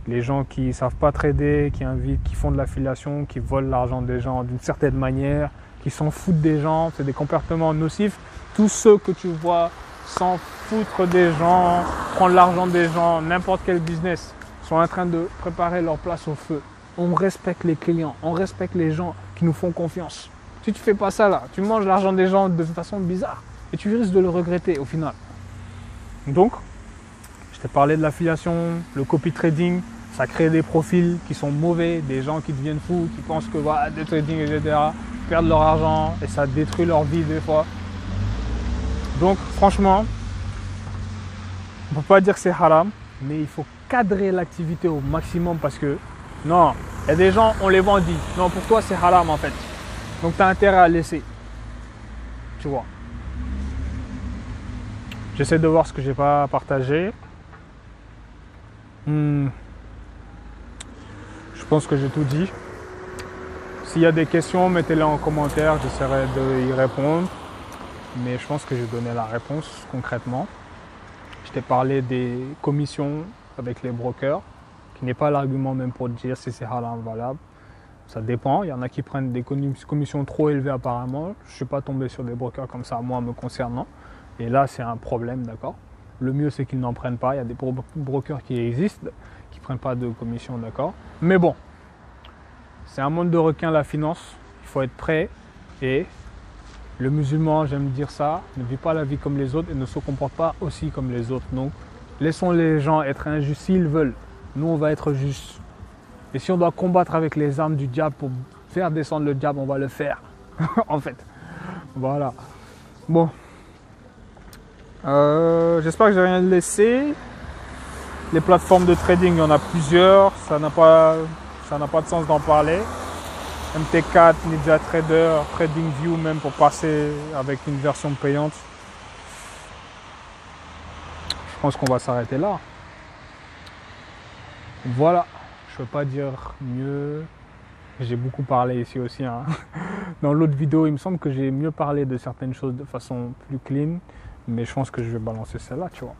les gens qui ne savent pas trader, qui invitent, qui font de l'affiliation, qui volent l'argent des gens d'une certaine manière, qui s'en foutent des gens, c'est des comportements nocifs. Tous ceux que tu vois s'en foutre des gens, prendre l'argent des gens, n'importe quel business, sont en train de préparer leur place au feu. On respecte les clients, on respecte les gens qui nous font confiance. Si tu ne fais pas ça là, tu manges l'argent des gens de façon bizarre et tu risques de le regretter au final. Donc, je t'ai parlé de l'affiliation, le copy trading, ça crée des profils qui sont mauvais, des gens qui deviennent fous, qui pensent que voilà, des trading, etc., perdent leur argent et ça détruit leur vie des fois. Donc, franchement, on ne peut pas dire que c'est haram, mais il faut cadrer l'activité au maximum parce que, non, il y a des gens, on les vend dit, non, pour toi c'est haram en fait. Donc tu as intérêt à laisser. Tu vois. J'essaie de voir ce que j'ai pas partagé. Je pense que j'ai tout dit. S'il y a des questions, mettez-les en commentaire, j'essaierai d'y répondre. Mais je pense que j'ai donné la réponse concrètement. Je t'ai parlé des commissions avec les brokers, qui n'est pas l'argument même pour dire si c'est haram valable. Ça dépend, il y en a qui prennent des commissions trop élevées apparemment. Je ne suis pas tombé sur des brokers comme ça, moi me concernant. Et là, c'est un problème, d'accord. Le mieux, c'est qu'ils n'en prennent pas. Il y a des brokers qui existent, qui ne prennent pas de commission, d'accord. Mais bon, c'est un monde de requins, la finance. Il faut être prêt. Et le musulman, j'aime dire ça, ne vit pas la vie comme les autres et ne se comporte pas aussi comme les autres. Donc, Laissons les gens être injustes s'ils veulent. Nous, on va être justes. Et si on doit combattre avec les armes du diable pour faire descendre le diable, on va le faire. En fait. Voilà. Bon. J'espère que j'ai rien laissé. Les plateformes de trading, il y en a plusieurs. Ça n'a pas de sens d'en parler. MT4, NinjaTrader, TradingView même pour passer avec une version payante. Je pense qu'on va s'arrêter là. Voilà. Je ne peux pas dire mieux. J'ai beaucoup parlé ici aussi. Hein. Dans l'autre vidéo, il me semble que j'ai mieux parlé de certaines choses de façon plus clean. Mais je pense que je vais balancer celle-là, tu vois.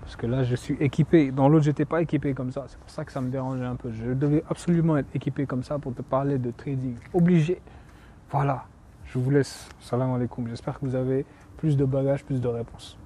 Parce que là, je suis équipé. Dans l'autre, je n'étais pas équipé comme ça. C'est pour ça que ça me dérangeait un peu. Je devais absolument être équipé comme ça pour te parler de trading. Obligé. Voilà. Je vous laisse. Salam alaikum. J'espère que vous avez plus de bagages, plus de réponses.